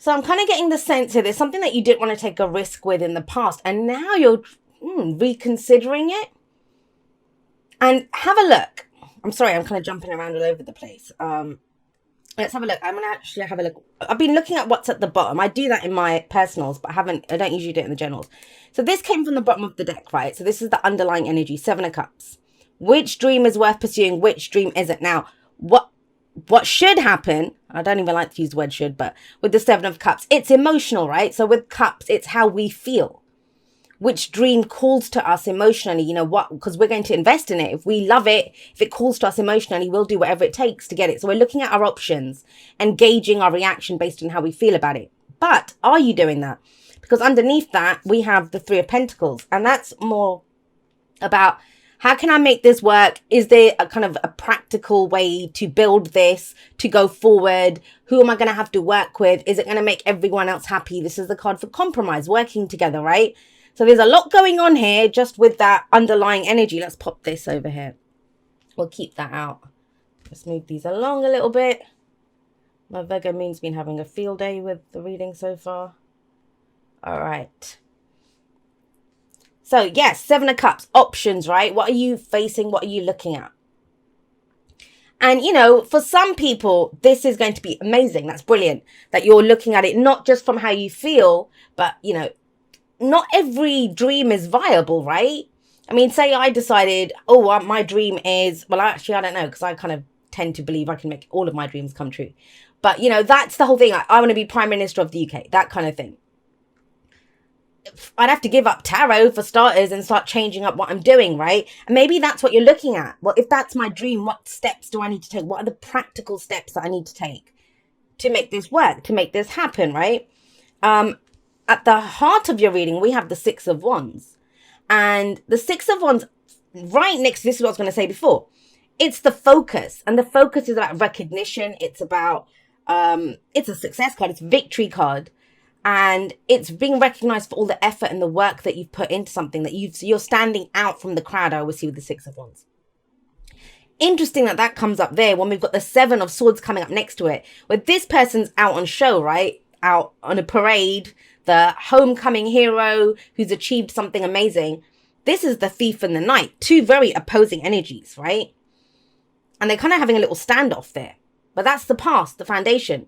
So I'm kind of getting the sense here, there's something that you didn't want to take a risk with in the past, and now you're reconsidering it. And have a look. I'm sorry, I'm kind of jumping around all over the place. Let's have a look. I'm gonna actually have a look. I've been looking at what's at the bottom. I do that in my personals, but I don't usually do it in the generals. So this came from the bottom of the deck, right? So this is the underlying energy, Seven of Cups. Which dream is worth pursuing? Which dream isn't? Now, what should happen? I don't even like to use the word should, but with the Seven of Cups, it's emotional, right? So with cups, it's how we feel. Which dream calls to us emotionally, you know what, because we're going to invest in it. If we love it, if it calls to us emotionally, we'll do whatever it takes to get it. So we're looking at our options and gauging our reaction based on how we feel about it. But are you doing that? Because underneath that, we have the Three of Pentacles, and that's more about how can I make this work? Is there a kind of a practical way to build this, to go forward? Who am I going to have to work with? Is it going to make everyone else happy? This is the card for compromise, working together, right? So there's a lot going on here just with that underlying energy. Let's pop this over here. We'll keep that out. Let's move these along a little bit. My Virgo moon's been having a field day with the reading so far. All right. So yes, Seven of Cups, options, right? What are you facing? What are you looking at? And, you know, for some people, this is going to be amazing. That's brilliant that you're looking at it, not just from how you feel, but, you know, not every dream is viable, right? I mean, say I decided, oh, my dream is, well, actually, I don't know, because I kind of tend to believe I can make all of my dreams come true. But, you know, that's the whole thing. I want to be Prime Minister of the UK, that kind of thing. I'd have to give up tarot for starters and start changing up what I'm doing, right? And maybe that's what you're looking at. Well, if that's my dream, what steps do I need to take? What are the practical steps that I need to take to make this work, to make this happen, right? At the heart of your reading, we have the Six of Wands. And the Six of Wands, right next to this is what I was going to say before. It's the focus. And the focus is about recognition. It's about, it's a success card. It's a victory card. And it's being recognized for all the effort and the work that you've put into something, that you're standing out from the crowd, I always see with the Six of Wands. Interesting that comes up there when we've got the Seven of Swords coming up next to it, where this person's out on show, right? Out on a parade, the homecoming hero who's achieved something amazing. This is the Thief and the Knight, two very opposing energies, right? And they're kind of having a little standoff there. But that's the past, the foundation.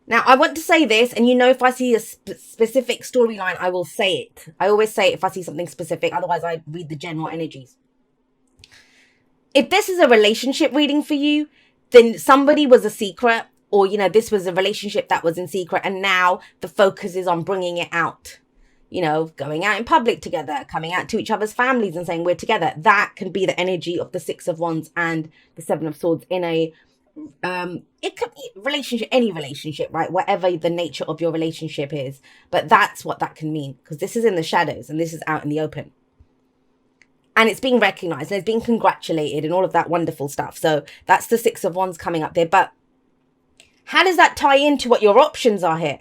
Now, I want to say this, and you know, if I see a specific storyline, I will say it. I always say it if I see something specific, otherwise I read the general energies. If this is a relationship reading for you, then somebody was a secret, or, you know, this was a relationship that was in secret, and now the focus is on bringing it out. You know, going out in public together, coming out to each other's families and saying we're together. That can be the energy of the Six of Wands and the Seven of Swords in a, it could be relationship, any relationship, right? Whatever the nature of your relationship is. But that's what that can mean, because this is in the shadows and this is out in the open. And it's being recognized and it's being congratulated and all of that wonderful stuff. So that's the Six of Wands coming up there. But how does that tie into what your options are here?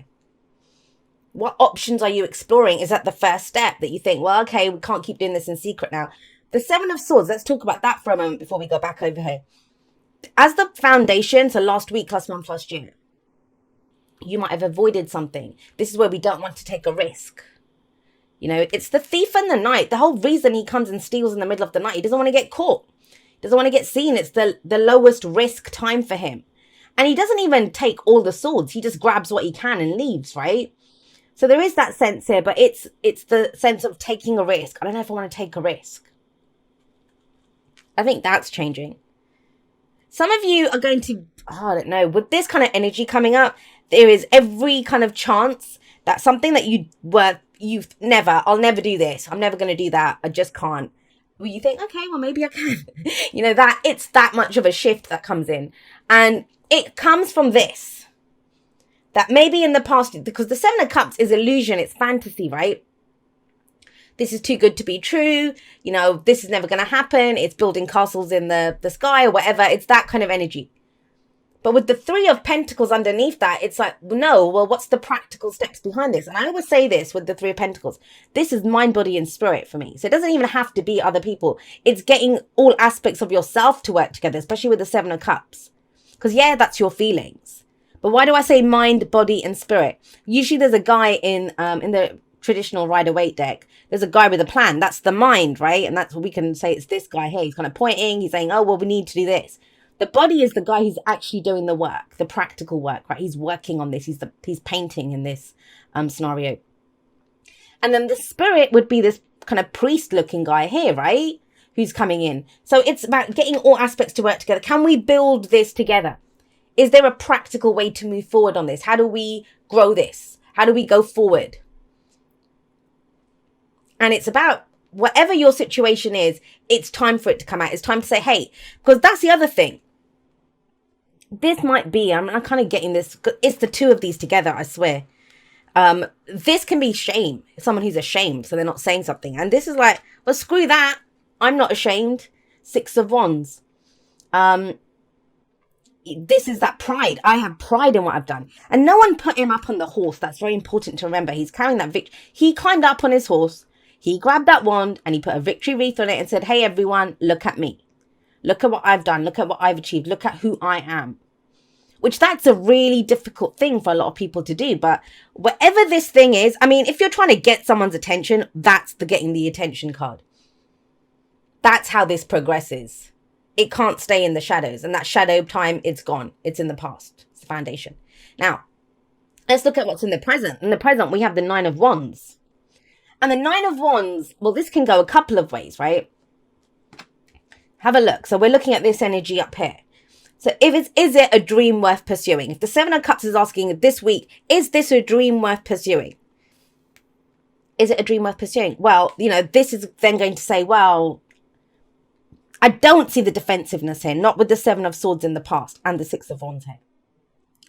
What options are you exploring? Is that the first step that you think, well, okay, we can't keep doing this in secret now? The Seven of Swords, let's talk about that for a moment before we go back over here. As the foundation, so last week, last month, last year, you might have avoided something. This is where we don't want to take a risk. You know, it's the Thief and the Knight. The whole reason he comes and steals in the middle of the night, he doesn't want to get caught. He doesn't want to get seen. It's the lowest risk time for him. And he doesn't even take all the swords. He just grabs what he can and leaves, right? So there is that sense here, but it's the sense of taking a risk. I don't know if I want to take a risk. I think that's changing. Some of you are going to, I don't know, with this kind of energy coming up, there is every kind of chance that something that I'll never do this. I'm never going to do that. I just can't. Well, you think, okay, well, maybe I can. You know, that it's that much of a shift that comes in. And it comes from this. That maybe in the past, because the Seven of Cups is illusion, it's fantasy, right? This is too good to be true. You know, this is never going to happen. It's building castles in the sky or whatever. It's that kind of energy. But with the Three of Pentacles underneath that, it's like, no, well, what's the practical steps behind this? And I always say this with the Three of Pentacles. This is mind, body, and spirit for me. So it doesn't even have to be other people. It's getting all aspects of yourself to work together, especially with the Seven of Cups. Because, yeah, that's your feelings. But why do I say mind, body, and spirit? Usually there's a guy in the traditional Rider-Waite deck, there's a guy with a plan. That's the mind, right? And that's what we can say, it's this guy here. He's kind of pointing, he's saying, oh, well, we need to do this. The body is the guy who's actually doing the work, the practical work, right? He's working on this. He's painting in this scenario. And then the spirit would be this kind of priest-looking guy here, right? Who's coming in. So it's about getting all aspects to work together. Can we build this together? Is there a practical way to move forward on this? How do we grow this? How do we go forward? And it's about whatever your situation is, it's time for it to come out. It's time to say, hey, because that's the other thing. This might be, I'm kind of getting this, it's the two of these together, I swear. This can be shame, someone who's ashamed, so they're not saying something. And this is like, well, screw that. I'm not ashamed. 6 of Wands. This is that pride. I have pride in what I've done. And no one put him up on the horse. That's very important to remember. He's carrying that victory. He climbed up on his horse. He grabbed that wand and he put a victory wreath on it and said, hey, everyone, look at me. Look at what I've done. Look at what I've achieved. Look at who I am. Which that's a really difficult thing for a lot of people to do. But whatever this thing is, I mean, if you're trying to get someone's attention, that's the getting the attention card. That's how this progresses. It can't stay in the shadows. And that shadow time, it's gone. It's in the past. It's the foundation. Now, let's look at what's in the present. In the present, we have the 9 of Wands. And the 9 of Wands, well, this can go a couple of ways, right? Have a look. So we're looking at this energy up here. So is it a dream worth pursuing? If the 7 of Cups is asking this week, is this a dream worth pursuing? Is it a dream worth pursuing? Well, this is then going to say, well, I don't see the defensiveness here, not with the 7 of Swords in the past and the 6 of Wands here.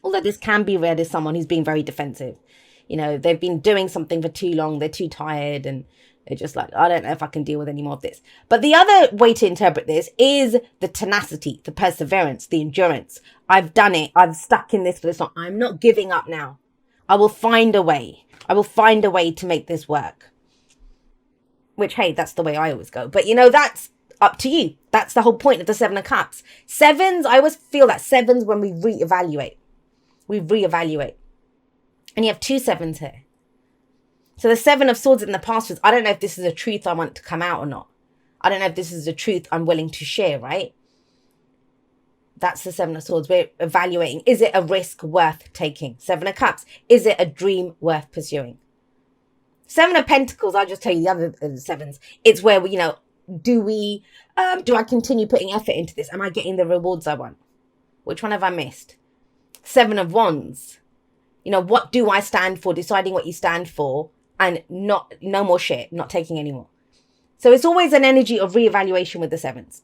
Although this can be read as someone who's being very defensive. They've been doing something for too long. They're too tired and they're just like, I don't know if I can deal with any more of this. But the other way to interpret this is the tenacity, the perseverance, the endurance. I've done it. I've stuck in this for this long. I'm not giving up now. I will find a way. I will find a way to make this work. Which, hey, that's the way I always go. But, that's up to you. That's the whole point of the 7 of Cups. 7s, I always feel that 7s when we reevaluate. We reevaluate. And you have 2 7s here. So the 7 of Swords in the past was, I don't know if this is a truth I want to come out or not. I don't know if this is a truth I'm willing to share, right? That's the 7 of Swords. We're evaluating. Is it a risk worth taking? 7 of Cups. Is it a dream worth pursuing? 7 of Pentacles, I'll just tell you the other 7s. It's where, do I continue putting effort into this? Am I getting the rewards I want? Which one have I missed? 7 of Wands. What do I stand for? Deciding what you stand for and no more shit, not taking any more. So it's always an energy of reevaluation with the 7s.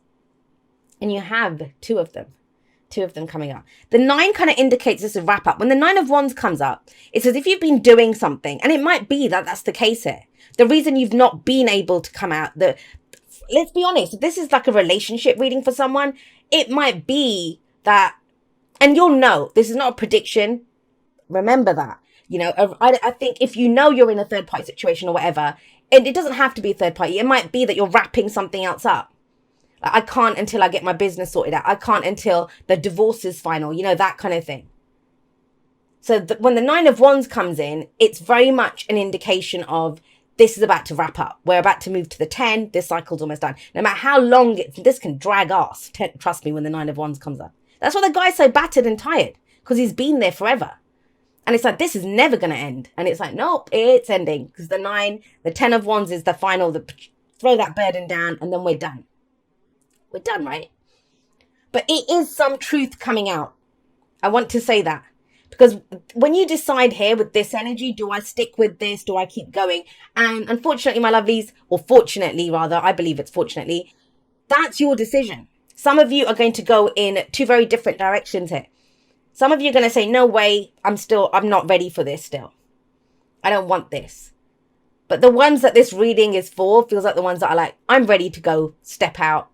And you have 2 of them coming up. The 9 kind of indicates this is wrap up. When the 9 of Wands comes up, it's as if you've been doing something. And it might be that that's the case here. The reason you've not been able to come out, let's be honest, if this is like a relationship reading for someone, it might be that, and you'll know, this is not a prediction. Remember that, I think if you're in a third party situation or whatever, and it doesn't have to be a third party. It might be that you're wrapping something else up. I can't until I get my business sorted out. I can't until the divorce is final, that kind of thing. So when the 9 of Wands comes in, it's very much an indication of this is about to wrap up. We're about to move to the 10. This cycle's almost done. No matter how long this can drag ass. Trust me, when the 9 of Wands comes up. That's why the guy's so battered and tired, because he's been there forever. And it's like, this is never going to end. And it's like, nope, it's ending. Because the 10 of Wands is the final, throw that burden down and then we're done. We're done, right? But it is some truth coming out. I want to say that. Because when you decide here with this energy, do I stick with this? Do I keep going? And unfortunately, my lovelies, or fortunately rather, I believe it's fortunately, that's your decision. Some of you are going to go in 2 very different directions here. Some of you are going to say, no way, I'm not ready for this still. I don't want this. But the ones that this reading is for feels like the ones that are like, I'm ready to go step out,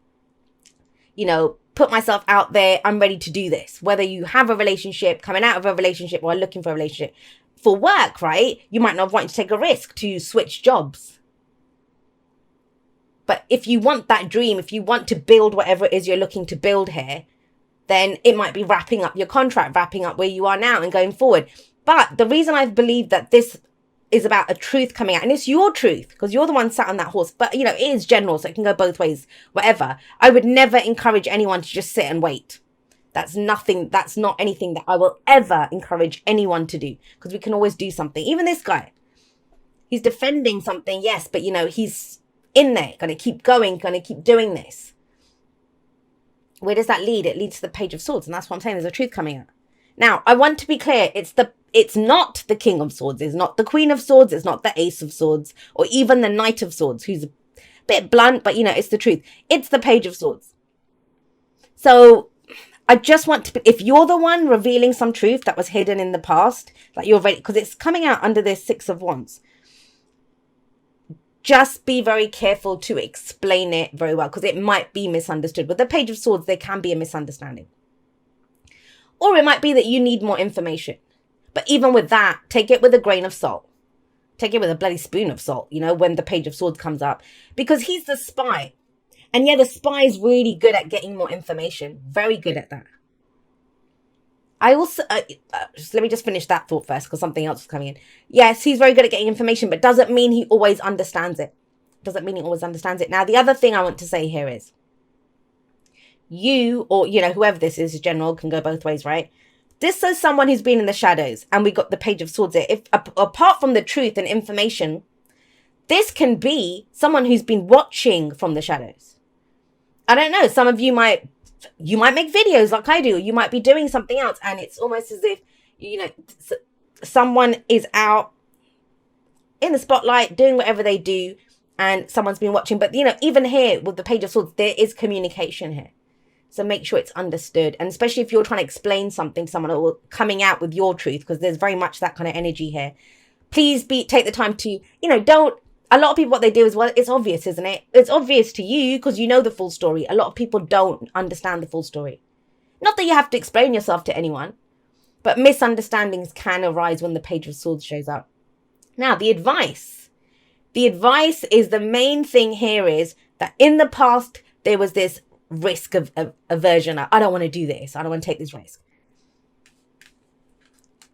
put myself out there. I'm ready to do this. Whether you have a relationship, coming out of a relationship, or looking for a relationship. For work, right? You might not want to take a risk to switch jobs. But if you want that dream, if you want to build whatever it is you're looking to build here, then it might be wrapping up your contract, wrapping up where you are now and going forward. But the reason I believe that this is about a truth coming out, and it's your truth because you're the one sat on that horse, but you know, it is general, so it can go both ways, whatever. I would never encourage anyone to just sit and wait. That's not anything that I will ever encourage anyone to do, because we can always do something. Even this guy, he's defending something, yes, but you know, he's in there, going to keep going, going to keep doing this. Where does that lead? It leads to the Page of Swords, and that's what I'm saying. There's a truth coming out. Now, I want to be clear. It's not the King of Swords. It's not the Queen of Swords. It's not the Ace of Swords, or even the Knight of Swords, who's a bit blunt, but you know, it's the truth. It's the Page of Swords. So I just want to, if you're the one revealing some truth that was hidden in the past, like you're ready, because it's coming out under this Six of Wands. Just be very careful to explain it very well, because it might be misunderstood. With the Page of Swords, there can be a misunderstanding. Or it might be that you need more information. But even with that, take it with a grain of salt. Take it with a bloody spoon of salt, you know, when the Page of Swords comes up. Because he's the spy. And yeah, the spy is really good at getting more information. Very good at that. I also, let me just finish that thought first, because something else is coming in. Yes, he's very good at getting information, but doesn't mean he always understands it. Doesn't mean he always understands it. Now, the other thing I want to say here is, you, or, you know, whoever this is, general, can go both ways, right? This is someone who's been in the shadows, and we got the Page of Swords here. If apart from the truth and information, this can be someone who's been watching from the shadows. I don't know. Some of you might make videos like I do. You might be doing something else, and it's almost as if, you know, someone is out in the spotlight doing whatever they do, and someone's been watching. But, you know, even here with the Page of Swords, there is communication here. So make sure it's understood. And especially if you're trying to explain something to someone, or coming out with your truth, because there's very much that kind of energy here. Please take the time to, you know, don't, a lot of people, what they do is, well, it's obvious, isn't it? It's obvious to you because you know the full story. A lot of people don't understand the full story. Not that you have to explain yourself to anyone, but misunderstandings can arise when the Page of Swords shows up. Now, the advice is, the main thing here is that in the past, there was this risk of aversion. I don't want to do this. I don't want to take this risk.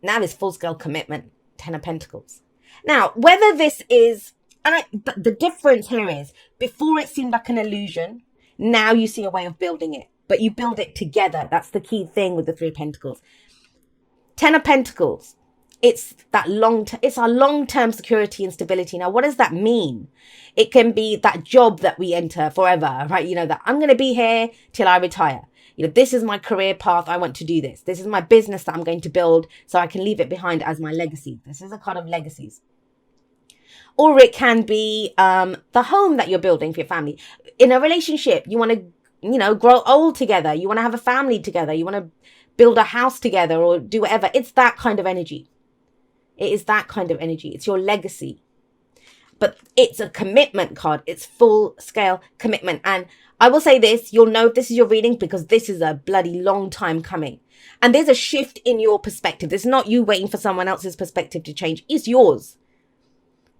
Now there's full-scale commitment, 10 of Pentacles. Now, whether this is, but the difference here is, before it seemed like an illusion, now you see a way of building it, but you build it together. That's the key thing with the Three of Pentacles. 10 of Pentacles. It's that it's our long-term security and stability. Now, what does that mean? It can be that job that we enter forever, right? You know, that I'm going to be here till I retire. You know, this is my career path. I want to do this. This is my business that I'm going to build so I can leave it behind as my legacy. This is a card of legacies. Or it can be the home that you're building for your family. In a relationship, you want to, you know, grow old together. You want to have a family together. You want to build a house together or do whatever. It's that kind of energy. It is that kind of energy. It's your legacy. But it's a commitment card. It's full-scale commitment. And I will say this, you'll know if this is your reading because this is a bloody long time coming. And there's a shift in your perspective. It's not you waiting for someone else's perspective to change. It's yours.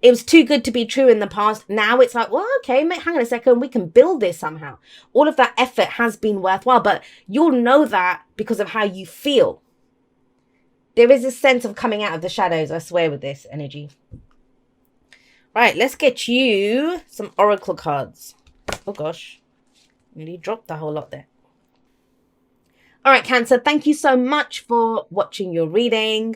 It was too good to be true in the past. Now it's like, well, okay, hang on a second. We can build this somehow. All of that effort has been worthwhile. But you'll know that because of how you feel. There is a sense of coming out of the shadows, I swear, with this energy. Right, let's get you some oracle cards. Oh, gosh. Nearly dropped the whole lot there. All right, Cancer, thank you so much for watching your reading.